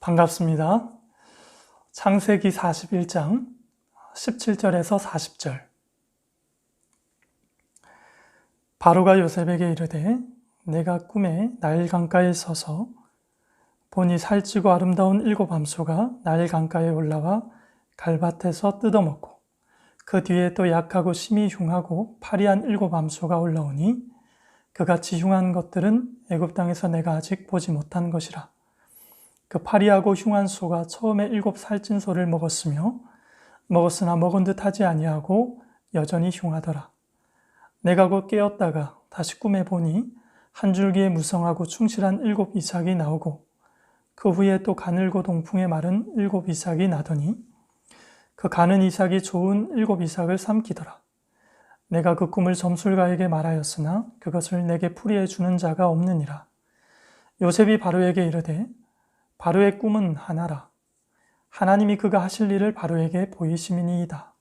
반갑습니다. 창세기 41장 17절에서 40절. 바로가 요셉에게 이르되 내가 꿈에 나일 강가에 서서 보니 살찌고 아름다운 7 암소가 나일 강가에 올라와 갈밭에서 뜯어먹고 그 뒤에 또 약하고 심히 흉하고 파리한 7 암소가 올라오니 그같이 흉한 것들은 애굽 땅에서 내가 아직 보지 못한 것이라. 그 파리하고 흉한 소가 처음에 7 살찐 소를 먹었으나 먹은 듯 하지 아니하고 여전히 흉하더라. 내가 곧 깨었다가 다시 꿈에 보니 한 줄기에 무성하고 충실한 7 이삭이 나오고 그 후에 또 가늘고 동풍에 마른 7 이삭이 나더니 그 가는 이삭이 좋은 7 이삭을 삼키더라. 내가 그 꿈을 점술가에게 말하였으나 그것을 내게 풀이해 주는 자가 없느니라. 요셉이 바로에게 이르되 바로의 꿈은 하나라. 하나님이 그가 하실 일을 바로에게 보이심이니이다.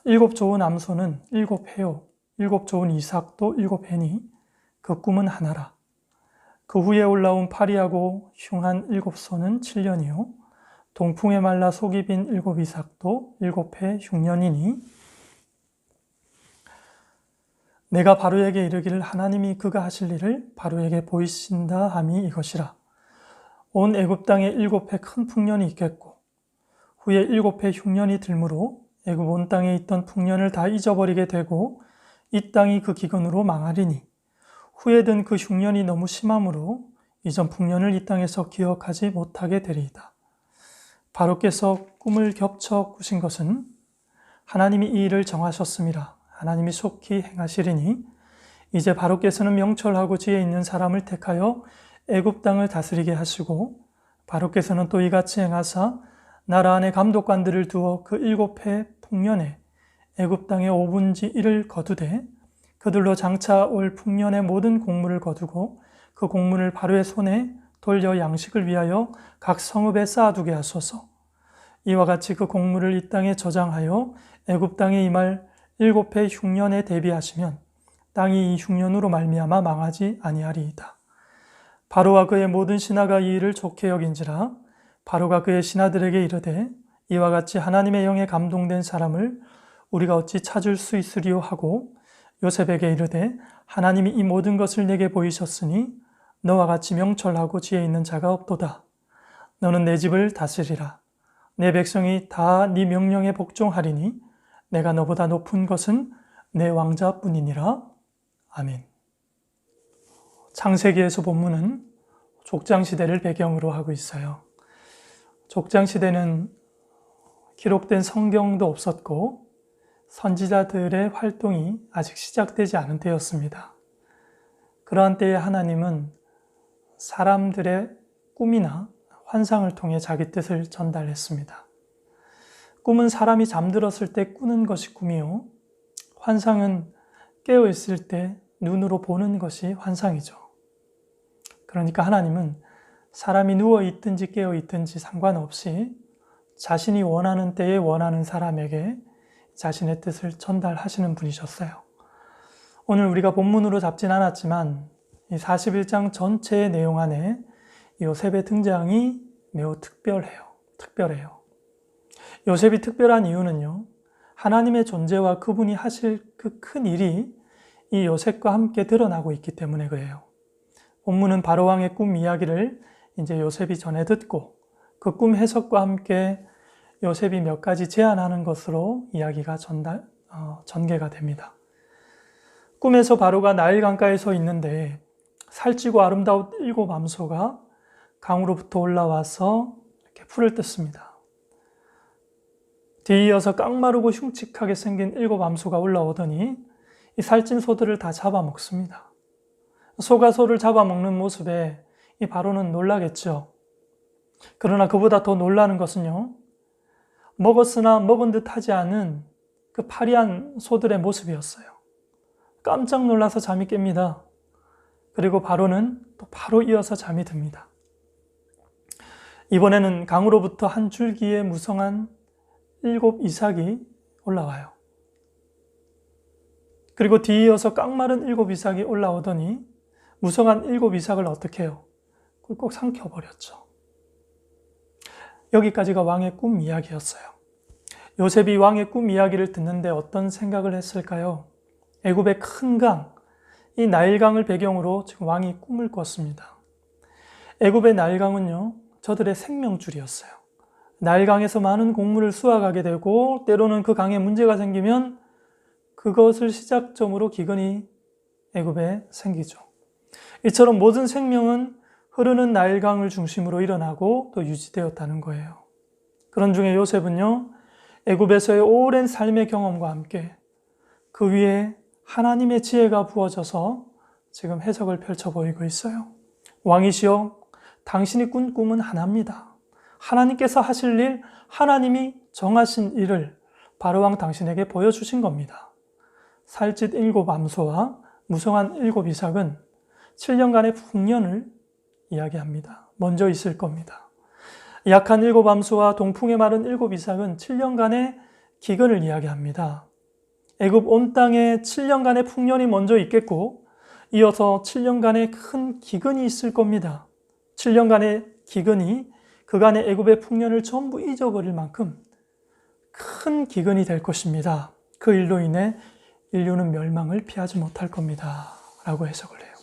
7 좋은 암소는 7 해요. 7 좋은 이삭도 7 해니 그 꿈은 하나라. 그 후에 올라온 파리하고 흉한 7 소는 7년이요. 동풍에 말라 속이 빈 7 이삭도 7해 흉년이니 내가 바로에게 이르기를 하나님이 그가 하실 일을 바로에게 보이신다 함이 이것이라. 온 애굽 땅에 7해 큰 풍년이 있겠고 후에 7해 흉년이 들므로 애굽 온 땅에 있던 풍년을 다 잊어버리게 되고 이 땅이 그 기근으로 망하리니 후에 든 그 흉년이 너무 심함으로 이전 풍년을 이 땅에서 기억하지 못하게 되리이다. 바로께서 꿈을 겹쳐 꾸신 것은 하나님이 이 일을 정하셨음이라. 하나님이 속히 행하시리니 이제 바로께서는 명철하고 지혜 있는 사람을 택하여 애굽 땅을 다스리게 하시고 바로께서는 또 이같이 행하사 나라 안에 감독관들을 두어 그 7해 풍년에 애굽 땅의 5분지 1을 거두되 그들로 장차 올 풍년의 모든 곡물을 거두고 그 곡물을 바로의 손에 돌려 양식을 위하여 각 성읍에 쌓아두게 하소서. 이와 같이 그 곡물을 이 땅에 저장하여 애굽 땅에 임할 7해 흉년에 대비하시면 땅이 이 흉년으로 말미암아 망하지 아니하리이다. 바로와 그의 모든 신하가 이 일을 좋게 여긴지라. 바로가 그의 신하들에게 이르되 이와 같이 하나님의 영에 감동된 사람을 우리가 어찌 찾을 수 있으리요 하고 요셉에게 이르되 하나님이 이 모든 것을 내게 보이셨으니 너와 같이 명철하고 지혜 있는 자가 없도다. 너는 내 집을 다스리라. 내 백성이 다 네 명령에 복종하리니 내가 너보다 높은 것은 내 왕자뿐이니라. 아멘. 창세기에서 본문은 족장시대를 배경으로 하고 있어요. 족장시대는 기록된 성경도 없었고 선지자들의 활동이 아직 시작되지 않은 때였습니다. 그러한 때에 하나님은 사람들의 꿈이나 환상을 통해 자기 뜻을 전달했습니다. 꿈은 사람이 잠들었을 때 꾸는 것이 꿈이요. 환상은 깨어있을 때 눈으로 보는 것이 환상이죠. 그러니까 하나님은 사람이 누워있든지 깨어있든지 상관없이 자신이 원하는 때에 원하는 사람에게 자신의 뜻을 전달하시는 분이셨어요. 오늘 우리가 본문으로 잡진 않았지만 이 41장 전체의 내용 안에 요셉의 등장이 매우 특별해요. 요셉이 특별한 이유는요. 하나님의 존재와 그분이 하실 그 큰 일이 이 요셉과 함께 드러나고 있기 때문에 그래요. 본문은 바로왕의 꿈 이야기를 이제 요셉이 전해 듣고 그 꿈 해석과 함께 요셉이 몇 가지 제안하는 것으로 이야기가 전개가 됩니다. 꿈에서 바로가 나일 강가에 서 있는데 살찌고 아름다운 7 암소가 강으로부터 올라와서 이렇게 풀을 뜯습니다. 뒤이어서 깡마르고 흉측하게 생긴 7 암소가 올라오더니 이 살찐 소들을 다 잡아먹습니다. 소가 소를 잡아먹는 모습에 이 바로는 놀라겠죠. 그러나 그보다 더 놀라는 것은요. 먹었으나 먹은 듯 하지 않은 그 파리한 소들의 모습이었어요. 깜짝 놀라서 잠이 깹니다. 그리고 바로는 또 바로 이어서 잠이 듭니다. 이번에는 강으로부터 한 줄기에 무성한 7 이삭이 올라와요. 그리고 뒤이어서 깡마른 7 이삭이 올라오더니 무성한 7 이삭을 어떻게 해요? 꿀꺽 삼켜버렸죠. 여기까지가 왕의 꿈 이야기였어요. 요셉이 왕의 꿈 이야기를 듣는데 어떤 생각을 했을까요? 애굽의 큰 강, 이 나일강을 배경으로 지금 왕이 꿈을 꿨습니다. 애굽의 나일강은요, 저들의 생명줄이었어요. 나일강에서 많은 곡물을 수확하게 되고 때로는 그 강에 문제가 생기면 그것을 시작점으로 기근이 애굽에 생기죠. 이처럼 모든 생명은 흐르는 나일강을 중심으로 일어나고 또 유지되었다는 거예요. 그런 중에 요셉은요, 애굽에서의 오랜 삶의 경험과 함께 그 위에 하나님의 지혜가 부어져서 지금 해석을 펼쳐 보이고 있어요. 왕이시여, 당신이 꾼 꿈은 하나입니다. 하나님께서 하실 일, 하나님이 정하신 일을 바로왕 당신에게 보여주신 겁니다. 살짓 7 암소와 무성한 7 이삭은 7년간의 풍년을 이야기합니다. 먼저 있을 겁니다. 약한 7 암소와 동풍에 마른 7 이삭은 7년간의 기근을 이야기합니다. 애굽 온 땅에 7년간의 풍년이 먼저 있겠고 이어서 7년간의 큰 기근이 있을 겁니다. 7년간의 기근이 그간의 애굽의 풍년을 전부 잊어버릴 만큼 큰 기근이 될 것입니다. 그 일로 인해 인류는 멸망을 피하지 못할 겁니다. 라고 해석을 해요.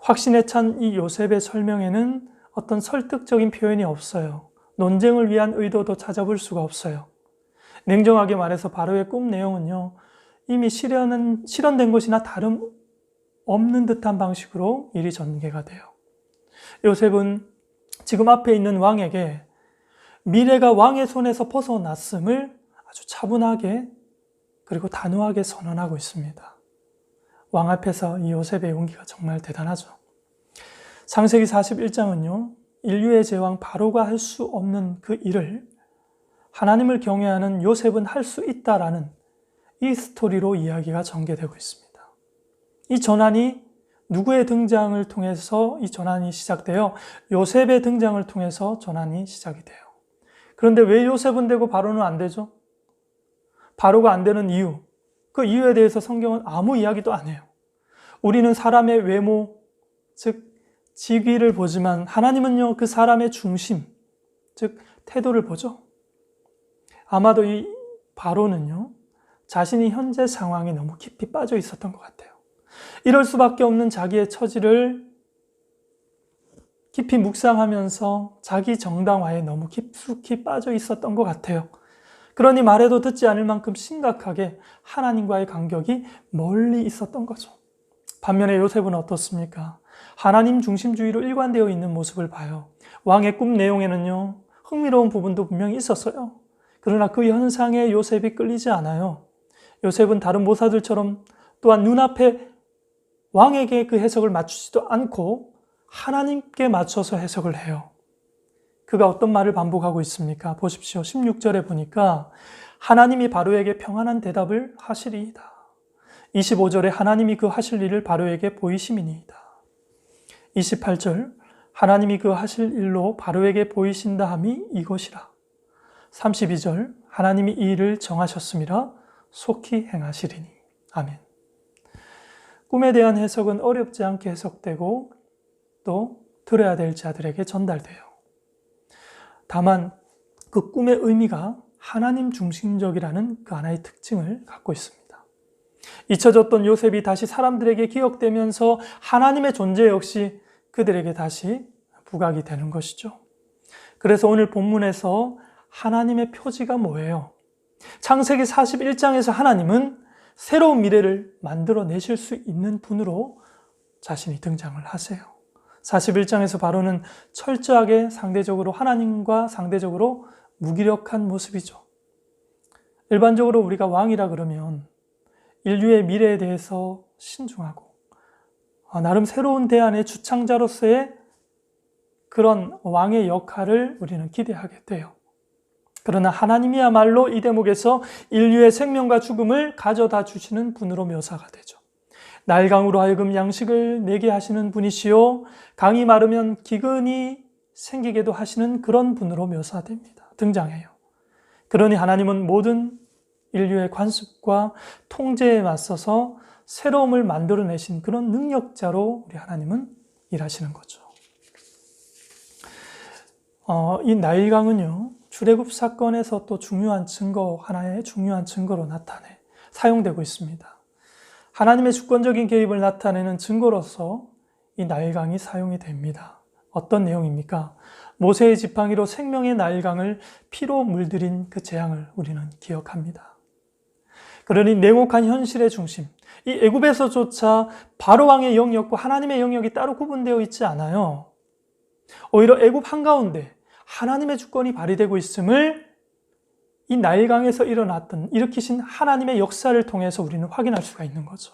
확신에 찬 이 요셉의 설명에는 어떤 설득적인 표현이 없어요. 논쟁을 위한 의도도 찾아볼 수가 없어요. 냉정하게 말해서 바로의 꿈 내용은요, 이미 실현된 것이나 다름없는 듯한 방식으로 일이 전개가 돼요. 요셉은 지금 앞에 있는 왕에게 미래가 왕의 손에서 벗어났음을 아주 차분하게 그리고 단호하게 선언하고 있습니다. 왕 앞에서 이 요셉의 용기가 정말 대단하죠. 창세기 41장은요, 인류의 제왕 바로가 할 수 없는 그 일을 하나님을 경외하는 요셉은 할 수 있다라는 이 스토리로 이야기가 전개되고 있습니다. 이 전환이 누구의 등장을 통해서 이 전환이 시작되어 요셉의 등장을 통해서 전환이 시작이 돼요. 그런데 왜 요셉은 되고 바로는 안 되죠? 바로가 안 되는 이유, 그 이유에 대해서 성경은 아무 이야기도 안 해요. 우리는 사람의 외모, 즉 직위를 보지만 하나님은요, 그 사람의 중심, 즉 태도를 보죠. 아마도 이 바로는요, 자신이 현재 상황에 너무 깊이 빠져 있었던 것 같아요. 이럴 수밖에 없는 자기의 처지를 깊이 묵상하면서 자기 정당화에 너무 깊숙이 빠져 있었던 것 같아요. 그러니 말해도 듣지 않을 만큼 심각하게 하나님과의 간격이 멀리 있었던 거죠. 반면에 요셉은 어떻습니까? 하나님 중심주의로 일관되어 있는 모습을 봐요. 왕의 꿈 내용에는요, 흥미로운 부분도 분명히 있었어요. 그러나 그 현상에 요셉이 끌리지 않아요. 요셉은 다른 모사들처럼 또한 눈앞에 왕에게 그 해석을 맞추지도 않고 하나님께 맞춰서 해석을 해요. 그가 어떤 말을 반복하고 있습니까? 보십시오. 16절에 보니까 하나님이 바로에게 평안한 대답을 하시리이다. 25절에 하나님이 그 하실 일을 바로에게 보이심이니이다. 28절 하나님이 그 하실 일로 바로에게 보이신다 함이 이것이라. 32절 하나님이 이 일을 정하셨음이라 속히 행하시리니. 아멘. 꿈에 대한 해석은 어렵지 않게 해석되고 또 들어야 될 자들에게 전달돼요. 다만 그 꿈의 의미가 하나님 중심적이라는 그 하나의 특징을 갖고 있습니다. 잊혀졌던 요셉이 다시 사람들에게 기억되면서 하나님의 존재 역시 그들에게 다시 부각이 되는 것이죠. 그래서 오늘 본문에서 하나님의 표지가 뭐예요? 창세기 41장에서 하나님은 새로운 미래를 만들어내실 수 있는 분으로 자신이 등장을 하세요. 41장에서 바로는 철저하게 상대적으로 하나님과 상대적으로 무기력한 모습이죠. 일반적으로 우리가 왕이라 그러면 인류의 미래에 대해서 신중하고 나름 새로운 대안의 주창자로서의 그런 왕의 역할을 우리는 기대하게 돼요. 그러나 하나님이야말로 이 대목에서 인류의 생명과 죽음을 가져다 주시는 분으로 묘사가 되죠. 나일강으로 하여금 양식을 내게 하시는 분이시요 강이 마르면 기근이 생기게도 하시는 그런 분으로 묘사됩니다. 등장해요. 그러니 하나님은 모든 인류의 관습과 통제에 맞서서 새로움을 만들어내신 그런 능력자로 우리 하나님은 일하시는 거죠. 이 나일강은요, 출애굽 사건에서 또 하나의 중요한 증거로 사용되고 있습니다. 하나님의 주권적인 개입을 나타내는 증거로서 이 나일강이 사용이 됩니다. 어떤 내용입니까? 모세의 지팡이로 생명의 나일강을 피로 물들인 그 재앙을 우리는 기억합니다. 그러니 냉혹한 현실의 중심, 이 애굽에서조차 바로 왕의 영역과 하나님의 영역이 따로 구분되어 있지 않아요. 오히려 애굽 한가운데 하나님의 주권이 발휘되고 있음을 이 나일강에서 일으키신 하나님의 역사를 통해서 우리는 확인할 수가 있는 거죠.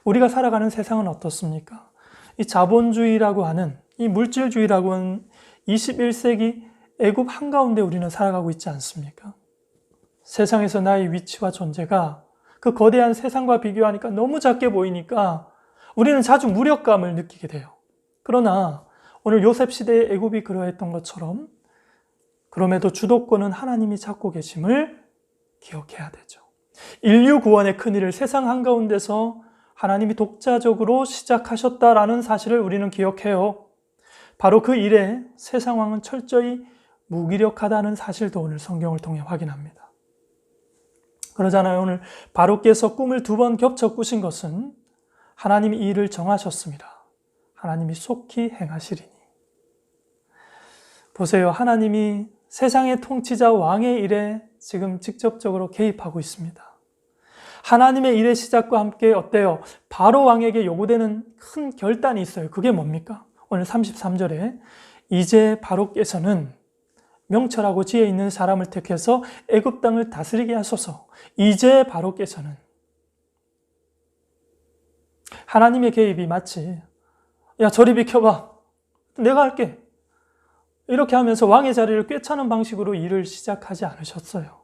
우리가 살아가는 세상은 어떻습니까? 이 자본주의라고 하는, 이 물질주의라고 하는 21세기 애굽 한가운데 우리는 살아가고 있지 않습니까? 세상에서 나의 위치와 존재가 그 거대한 세상과 비교하니까 너무 작게 보이니까 우리는 자주 무력감을 느끼게 돼요. 그러나 오늘 요셉 시대의 애굽이 그러했던 것처럼 그럼에도 주도권은 하나님이 잡고 계심을 기억해야 되죠. 인류 구원의 큰일을 세상 한가운데서 하나님이 독자적으로 시작하셨다라는 사실을 우리는 기억해요. 바로 그 일에 새 상황은 철저히 무기력하다는 사실도 오늘 성경을 통해 확인합니다. 그러잖아요. 오늘 바로께서 꿈을 2번 겹쳐 꾸신 것은 하나님이 이 일을 정하셨습니다. 하나님이 속히 행하시리니. 보세요. 하나님이 세상의 통치자 왕의 일에 지금 직접적으로 개입하고 있습니다. 하나님의 일의 시작과 함께 어때요? 바로 왕에게 요구되는 큰 결단이 있어요. 그게 뭡니까? 오늘 33절에 이제 바로께서는 명철하고 지혜 있는 사람을 택해서 애굽 땅을 다스리게 하소서. 이제 바로께서는 하나님의 개입이 마치 야 저리 비켜봐 내가 할게 이렇게 하면서 왕의 자리를 꿰차는 방식으로 일을 시작하지 않으셨어요.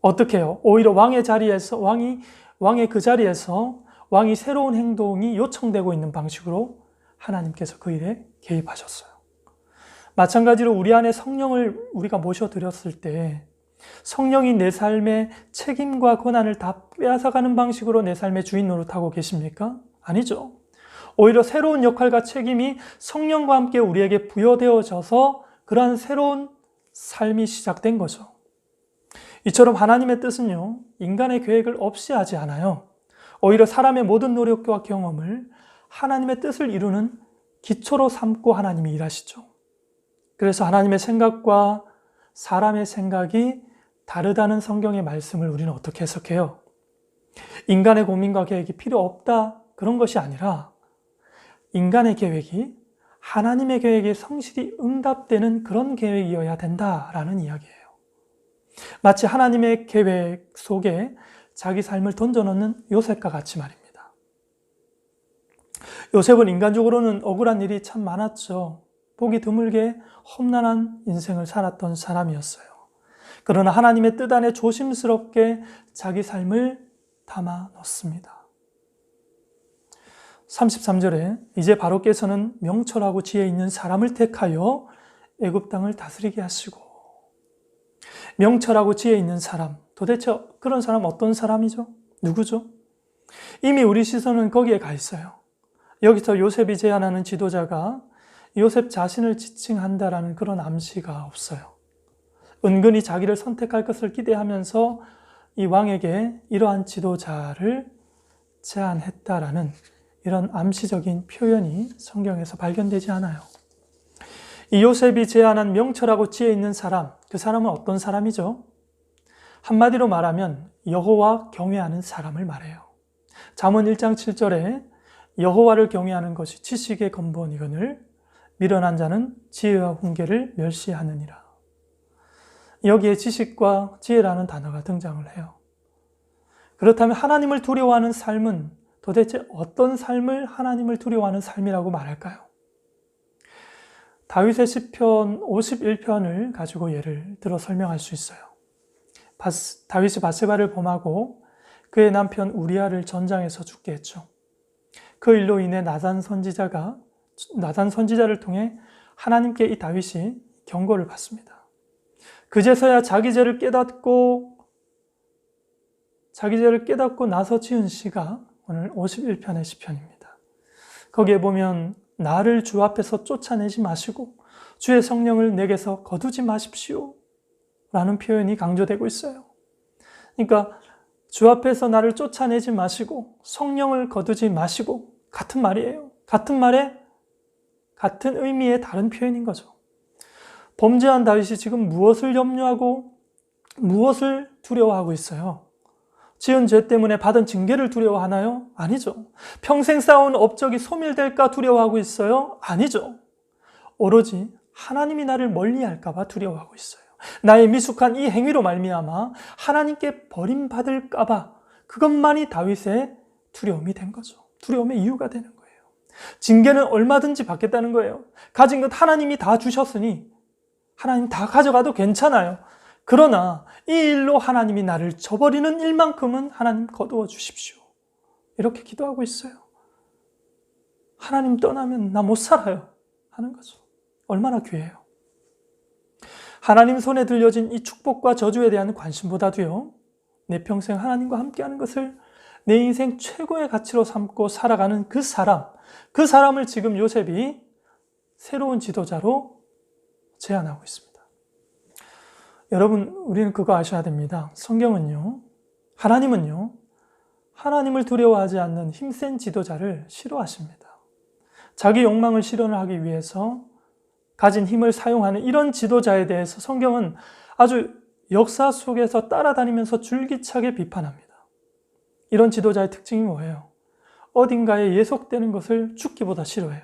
어떻게 해요? 오히려 왕의 그 자리에서 왕이 새로운 행동이 요청되고 있는 방식으로 하나님께서 그 일에 개입하셨어요. 마찬가지로 우리 안에 성령을 우리가 모셔드렸을 때 성령이 내 삶의 책임과 권한을 다 빼앗아가는 방식으로 내 삶의 주인 노릇하고 계십니까? 아니죠. 오히려 새로운 역할과 책임이 성령과 함께 우리에게 부여되어져서 그러한 새로운 삶이 시작된 거죠. 이처럼 하나님의 뜻은요, 인간의 계획을 없이 하지 않아요. 오히려 사람의 모든 노력과 경험을 하나님의 뜻을 이루는 기초로 삼고 하나님이 일하시죠. 그래서 하나님의 생각과 사람의 생각이 다르다는 성경의 말씀을 우리는 어떻게 해석해요? 인간의 고민과 계획이 필요 없다 그런 것이 아니라 인간의 계획이 하나님의 계획에 성실히 응답되는 그런 계획이어야 된다라는 이야기예요. 마치 하나님의 계획 속에 자기 삶을 던져넣는 요셉과 같이 말입니다. 요셉은 인간적으로는 억울한 일이 참 많았죠. 보기 드물게 험난한 인생을 살았던 사람이었어요. 그러나 하나님의 뜻 안에 조심스럽게 자기 삶을 담아 넣습니다. 33절에 이제 바로께서는 명철하고 지혜 있는 사람을 택하여 애굽 땅을 다스리게 하시고. 명철하고 지혜 있는 사람, 도대체 그런 사람 어떤 사람이죠? 누구죠? 이미 우리 시선은 거기에 가 있어요. 여기서 요셉이 제안하는 지도자가 요셉 자신을 지칭한다라는 그런 암시가 없어요. 은근히 자기를 선택할 것을 기대하면서 이 왕에게 이러한 지도자를 제안했다라는 이런 암시적인 표현이 성경에서 발견되지 않아요. 이 요셉이 제안한 명철하고 지혜 있는 사람, 그 사람은 어떤 사람이죠? 한마디로 말하면 여호와 경외하는 사람을 말해요. 잠언 1장 7절에 여호와를 경외하는 것이 지식의 근본이거늘 미련한 자는 지혜와 훈계를 멸시하느니라. 여기에 지식과 지혜라는 단어가 등장을 해요. 그렇다면 하나님을 두려워하는 삶은 도대체 어떤 삶을 하나님을 두려워하는 삶이라고 말할까요? 다윗의 시편 51편을 가지고 예를 들어 설명할 수 있어요. 다윗이 바세바를 범하고 그의 남편 우리아를 전장에서 죽게 했죠. 그 일로 인해 나단 선지자를 통해 하나님께 이 다윗이 경고를 받습니다. 그제서야 자기 죄를 깨닫고 나서 지은 시가 오늘 51편의 시편입니다. 거기에 보면 나를 주 앞에서 쫓아내지 마시고 주의 성령을 내게서 거두지 마십시오 라는 표현이 강조되고 있어요. 그러니까 주 앞에서 나를 쫓아내지 마시고 성령을 거두지 마시고, 같은 말이에요. 같은 말에 같은 의미의 다른 표현인 거죠. 범죄한 다윗이 지금 무엇을 염려하고 무엇을 두려워하고 있어요? 지은 죄 때문에 받은 징계를 두려워하나요? 아니죠. 평생 쌓아온 업적이 소멸될까 두려워하고 있어요? 아니죠. 오로지 하나님이 나를 멀리할까 봐 두려워하고 있어요. 나의 미숙한 이 행위로 말미암아 하나님께 버림받을까 봐, 그것만이 다윗의 두려움이 된 거죠. 두려움의 이유가 되는 거예요. 징계는 얼마든지 받겠다는 거예요. 가진 것 하나님이 다 주셨으니 하나님 다 가져가도 괜찮아요. 그러나 이 일로 하나님이 나를 저버리는 일만큼은 하나님 거두어 주십시오. 이렇게 기도하고 있어요. 하나님 떠나면 나 못 살아요 하는 거죠. 얼마나 귀해요. 하나님 손에 들려진 이 축복과 저주에 대한 관심보다도요, 내 평생 하나님과 함께하는 것을 내 인생 최고의 가치로 삼고 살아가는 그 사람을 지금 요셉이 새로운 지도자로 제안하고 있습니다. 여러분, 우리는 그거 아셔야 됩니다. 성경은요, 하나님은요, 하나님을 두려워하지 않는 힘센 지도자를 싫어하십니다. 자기 욕망을 실현하기 위해서 가진 힘을 사용하는 이런 지도자에 대해서 성경은 아주 역사 속에서 따라다니면서 줄기차게 비판합니다. 이런 지도자의 특징이 뭐예요? 어딘가에 예속되는 것을 죽기보다 싫어해요.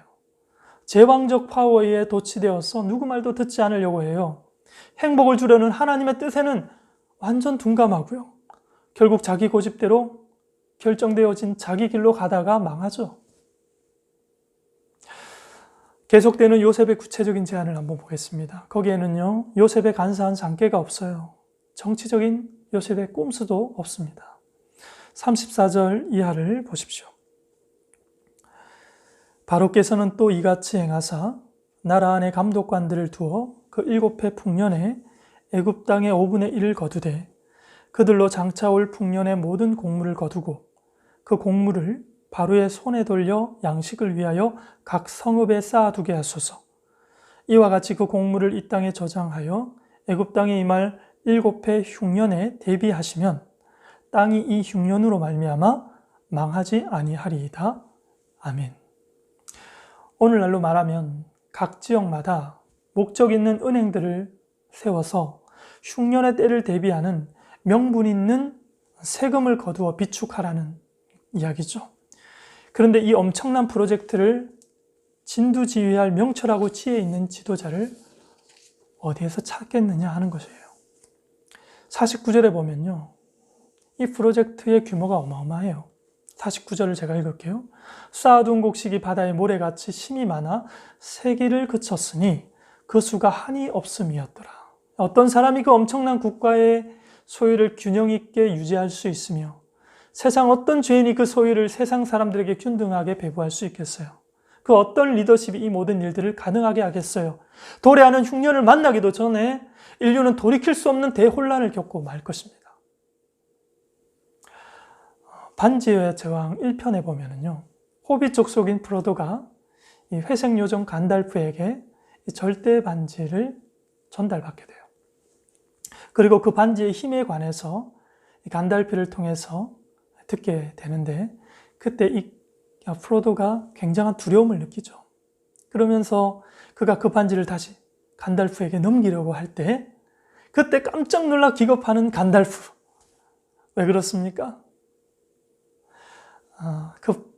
제왕적 파워에 도취되어서 누구 말도 듣지 않으려고 해요. 행복을 주려는 하나님의 뜻에는 완전 둔감하고요. 결국 자기 고집대로 결정되어진 자기 길로 가다가 망하죠. 계속되는 요셉의 구체적인 제안을 한번 보겠습니다. 거기에는요, 요셉의 간사한 장계가 없어요. 정치적인 요셉의 꼼수도 없습니다. 34절 이하를 보십시오. 바로께서는 또 이같이 행하사 나라 안에 감독관들을 두어 그 7해 풍년에 애굽 땅의 5분의 1을 거두되 그들로 장차올 풍년의 모든 곡물을 거두고 그 곡물을 바로의 손에 돌려 양식을 위하여 각 성읍에 쌓아두게 하소서. 이와 같이 그 곡물을 이 땅에 저장하여 애굽 땅에 임할 7해 흉년에 대비하시면 땅이 이 흉년으로 말미암아 망하지 아니하리이다. 아멘. 오늘날로 말하면 각 지역마다 목적 있는 은행들을 세워서 흉년의 때를 대비하는 명분 있는 세금을 거두어 비축하라는 이야기죠. 그런데 이 엄청난 프로젝트를 진두지휘할 명철하고 지혜 있는 지도자를 어디에서 찾겠느냐 하는 것이에요. 49절에 보면요, 이 프로젝트의 규모가 어마어마해요. 49절을 제가 읽을게요. 쌓아둔 곡식이 바다의 모래같이 심이 많아 세기를 그쳤으니 그 수가 한이 없음이었더라. 어떤 사람이 그 엄청난 국가의 소유를 균형 있게 유지할 수 있으며 세상 어떤 죄인이 그 소유를 세상 사람들에게 균등하게 배부할 수 있겠어요? 그 어떤 리더십이 이 모든 일들을 가능하게 하겠어요? 도래하는 흉년을 만나기도 전에 인류는 돌이킬 수 없는 대혼란을 겪고 말 것입니다. 반지의 제왕 1편에 보면은요, 호빗 족속인 프로도가 이 회색 요정 간달프에게 이 절대 반지를 전달받게 돼요. 그리고 그 반지의 힘에 관해서 간달프를 통해서 듣게 되는데, 그때 이 프로도가 굉장한 두려움을 느끼죠. 그러면서 그가 그 반지를 다시 간달프에게 넘기려고 할 때, 그때 깜짝 놀라 기겁하는 간달프. 왜 그렇습니까? 그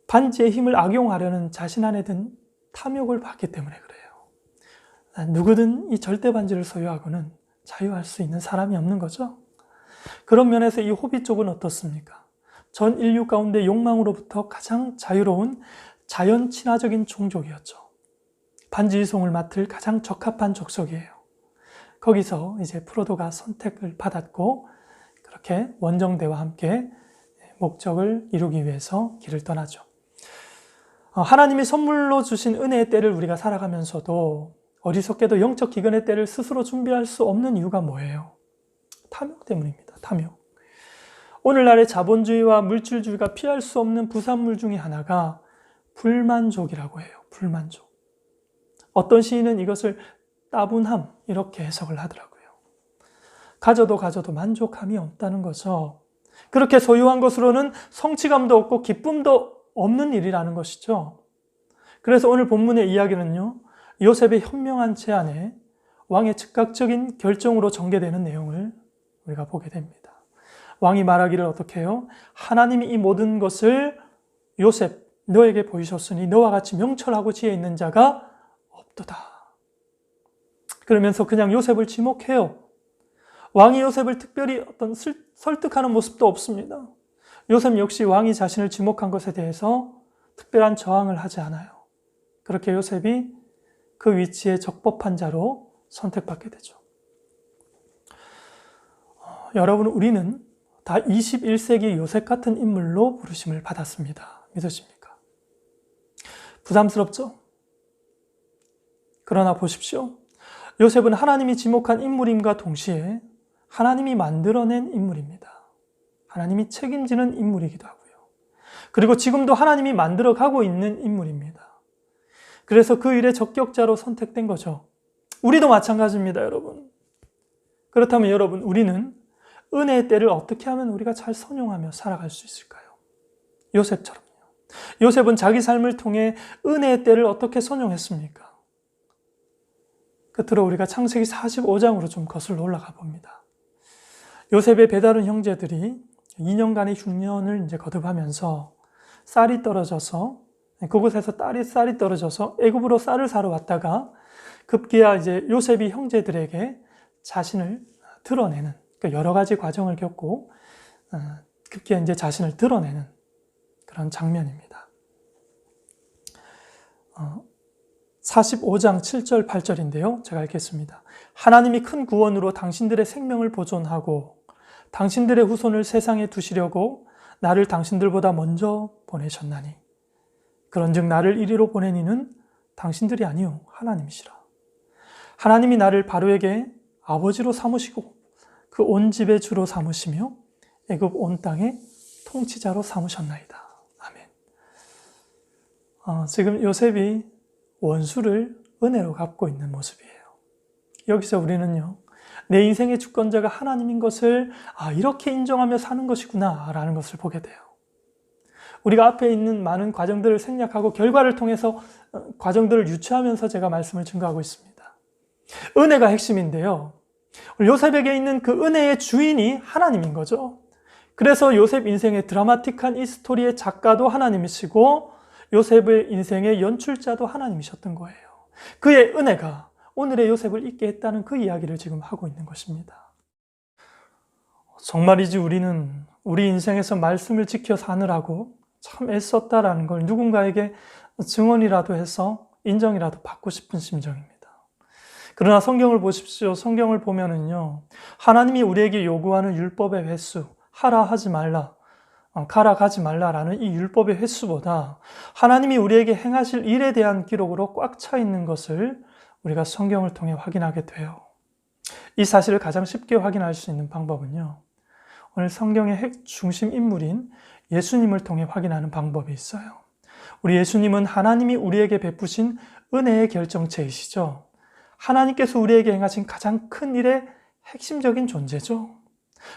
반지의 힘을 악용하려는 자신 안에 든 탐욕을 받기 때문에 그래요. 누구든 이 절대 반지를 소유하고는 자유할 수 있는 사람이 없는 거죠. 그런 면에서 이 호빗 족은 어떻습니까? 전 인류 가운데 욕망으로부터 가장 자유로운 자연 친화적인 종족이었죠. 반지 이송을 맡을 가장 적합한 족속이에요. 거기서 이제 프로도가 선택을 받았고 그렇게 원정대와 함께 목적을 이루기 위해서 길을 떠나죠. 하나님이 선물로 주신 은혜의 때를 우리가 살아가면서도 어리석게도 영적 기근의 때를 스스로 준비할 수 없는 이유가 뭐예요? 탐욕 때문입니다. 탐욕. 오늘날의 자본주의와 물질주의가 피할 수 없는 부산물 중에 하나가 불만족이라고 해요. 불만족. 어떤 시인은 이것을 따분함 이렇게 해석을 하더라고요. 가져도 만족함이 없다는 거죠. 그렇게 소유한 것으로는 성취감도 없고 기쁨도 없는 일이라는 것이죠. 그래서 오늘 본문의 이야기는요, 요셉의 현명한 제안에 왕의 즉각적인 결정으로 전개되는 내용을 우리가 보게 됩니다. 왕이 말하기를 어떻게 해요? 하나님이 이 모든 것을 요셉 너에게 보이셨으니 너와 같이 명철하고 지혜 있는 자가 없도다. 그러면서 그냥 요셉을 지목해요. 왕이 요셉을 특별히 어떤 설득하는 모습도 없습니다. 요셉 역시 왕이 자신을 지목한 것에 대해서 특별한 저항을 하지 않아요. 그렇게 요셉이 그 위치에 적법한 자로 선택받게 되죠. 여러분, 우리는 다 21세기 요셉 같은 인물로 부르심을 받았습니다. 믿으십니까? 부담스럽죠? 그러나 보십시오. 요셉은 하나님이 지목한 인물임과 동시에 하나님이 만들어낸 인물입니다. 하나님이 책임지는 인물이기도 하고요. 그리고 지금도 하나님이 만들어가고 있는 인물입니다. 그래서 그 일의 적격자로 선택된 거죠. 우리도 마찬가지입니다, 여러분. 그렇다면 여러분, 우리는 은혜의 때를 어떻게 하면 우리가 잘 선용하며 살아갈 수 있을까요? 요셉처럼요. 요셉은 자기 삶을 통해 은혜의 때를 어떻게 선용했습니까? 끝으로 우리가 창세기 45장으로 좀 거슬러 올라가 봅니다. 요셉의 배다른 형제들이 2년간의 흉년을 이제 거듭하면서 쌀이 떨어져서 그곳에서 쌀이 떨어져서 애굽으로 쌀을 사러 왔다가 급기야 이제 요셉이 형제들에게 자신을 드러내는, 그러니까 여러 가지 과정을 겪고 급기야 이제 자신을 드러내는 그런 장면입니다. 45장 7절 8절인데요. 제가 읽겠습니다. 하나님이 큰 구원으로 당신들의 생명을 보존하고 당신들의 후손을 세상에 두시려고 나를 당신들보다 먼저 보내셨나니 그런즉 나를 이리로 보낸 이는 당신들이 아니요 하나님이시라. 하나님이 나를 바로에게 아버지로 삼으시고 그 온 집의 주로 삼으시며 애굽 온 땅의 통치자로 삼으셨나이다. 아멘. 지금 요셉이 원수를 은혜로 갚고 있는 모습이에요. 여기서 우리는요, 내 인생의 주권자가 하나님인 것을 이렇게 인정하며 사는 것이구나 라는 것을 보게 돼요. 우리가 앞에 있는 많은 과정들을 생략하고 결과를 통해서 과정들을 유추하면서 제가 말씀을 증거하고 있습니다. 은혜가 핵심인데요. 요셉에게 있는 그 은혜의 주인이 하나님인 거죠. 그래서 요셉 인생의 드라마틱한 이 스토리의 작가도 하나님이시고 요셉의 인생의 연출자도 하나님이셨던 거예요. 그의 은혜가 오늘의 요셉을 있게 했다는 그 이야기를 지금 하고 있는 것입니다. 정말이지 우리는 우리 인생에서 말씀을 지켜 사느라고 참 애썼다라는 걸 누군가에게 증언이라도 해서 인정이라도 받고 싶은 심정입니다. 그러나 성경을 보십시오. 성경을 보면은요, 하나님이 우리에게 요구하는 율법의 횟수, 하라 하지 말라, 가라 가지 말라라는 이 율법의 횟수보다 하나님이 우리에게 행하실 일에 대한 기록으로 꽉 차 있는 것을 우리가 성경을 통해 확인하게 돼요. 이 사실을 가장 쉽게 확인할 수 있는 방법은요, 오늘 성경의 핵 중심 인물인 예수님을 통해 확인하는 방법이 있어요. 우리 예수님은 하나님이 우리에게 베푸신 은혜의 결정체이시죠. 하나님께서 우리에게 행하신 가장 큰 일의 핵심적인 존재죠.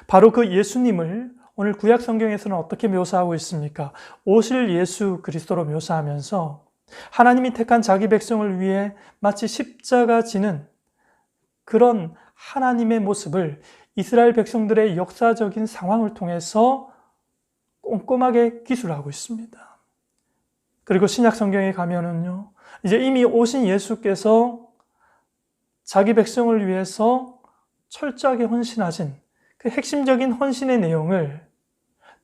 바로 그 예수님을 오늘 구약 성경에서는 어떻게 묘사하고 있습니까? 오실 예수 그리스도로 묘사하면서 하나님이 택한 자기 백성을 위해 마치 십자가 지는 그런 하나님의 모습을 이스라엘 백성들의 역사적인 상황을 통해서 꼼꼼하게 기술하고 있습니다. 그리고 신약 성경에 가면은요, 이제 이미 오신 예수께서 자기 백성을 위해서 철저하게 헌신하신 그 핵심적인 헌신의 내용을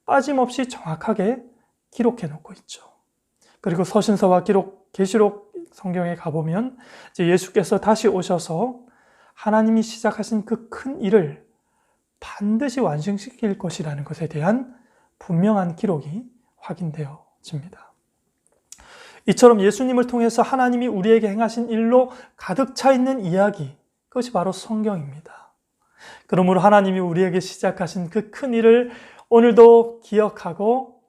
빠짐없이 정확하게 기록해 놓고 있죠. 그리고 서신서와 계시록 성경에 가보면 이제 예수께서 다시 오셔서 하나님이 시작하신 그 큰 일을 반드시 완성시킬 것이라는 것에 대한 분명한 기록이 확인되어집니다. 이처럼 예수님을 통해서 하나님이 우리에게 행하신 일로 가득 차 있는 이야기, 그것이 바로 성경입니다. 그러므로 하나님이 우리에게 시작하신 그 큰 일을 오늘도 기억하고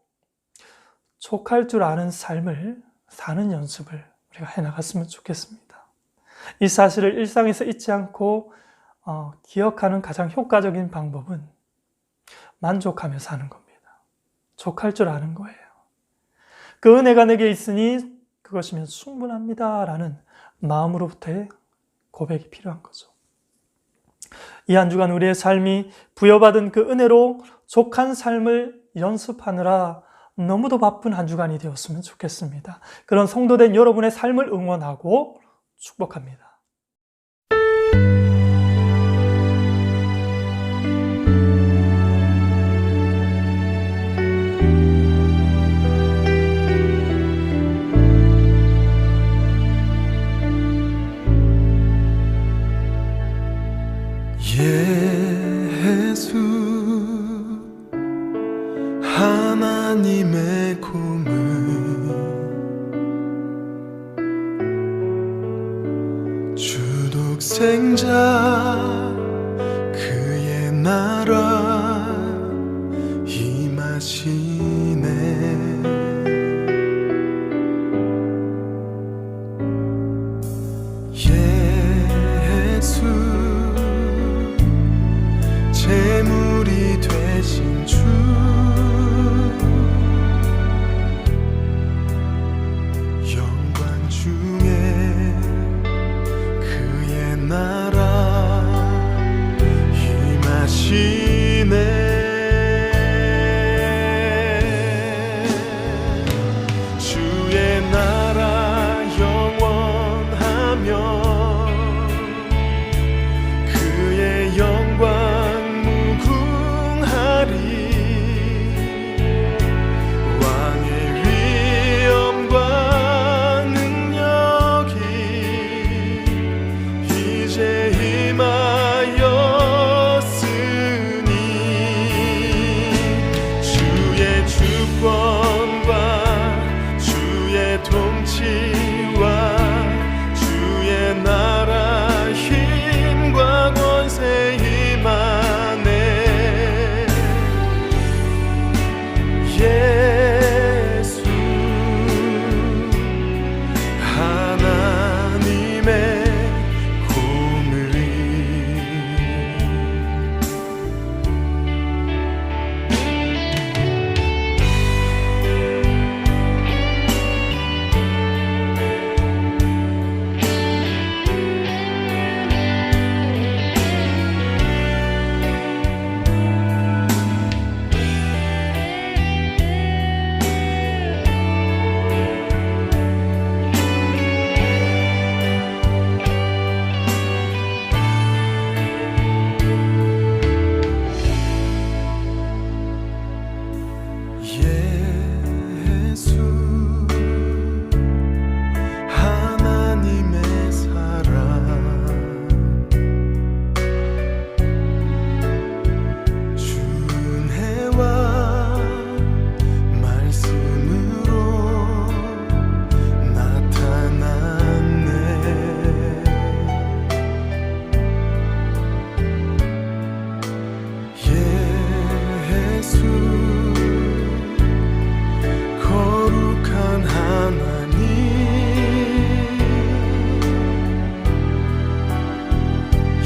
족할 줄 아는 삶을 사는 연습을 우리가 해나갔으면 좋겠습니다. 이 사실을 일상에서 잊지 않고 기억하는 가장 효과적인 방법은 만족하며 사는 겁니다. 족할 줄 아는 거예요. 그 은혜가 내게 있으니 그것이면 충분합니다 라는 마음으로부터의 고백이 필요한 거죠. 이 한 주간 우리의 삶이 부여받은 그 은혜로 족한 삶을 연습하느라 너무도 바쁜 한 주간이 되었으면 좋겠습니다. 그런 성도된 여러분의 삶을 응원하고 축복합니다. 예수 하나님의 고문 주독생자 그의 나라 임하시네 예수 재물이 되신 주 영광 중에 그의 나라 임하시네 주의 나라 영원하며 그의 영광 왕의 위엄과 능력이 이제 임하였으니 주의 주권과 주의 통치와 주의 나라 힘과 권세 임하네 예수 하나님의 고문 예수 하나님의 사랑 준혜와 말씀으로 나타났네 예수 거룩한 하나님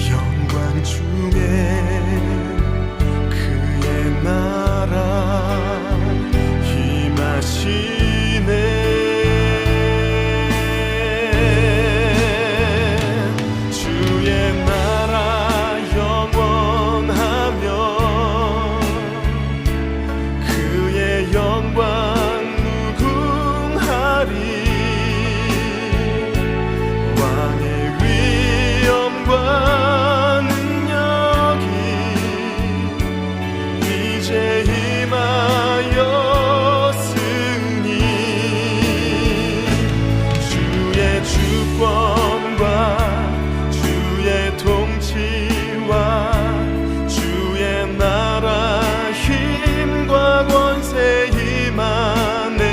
영광 중에 그의 나라 임하시네 주의 나라 영원하며 그의 영광 왕의 위엄과 능력이 이제 임하였으니 주의 주권과 주의 통치와 주의 나라 힘과 권세 임하네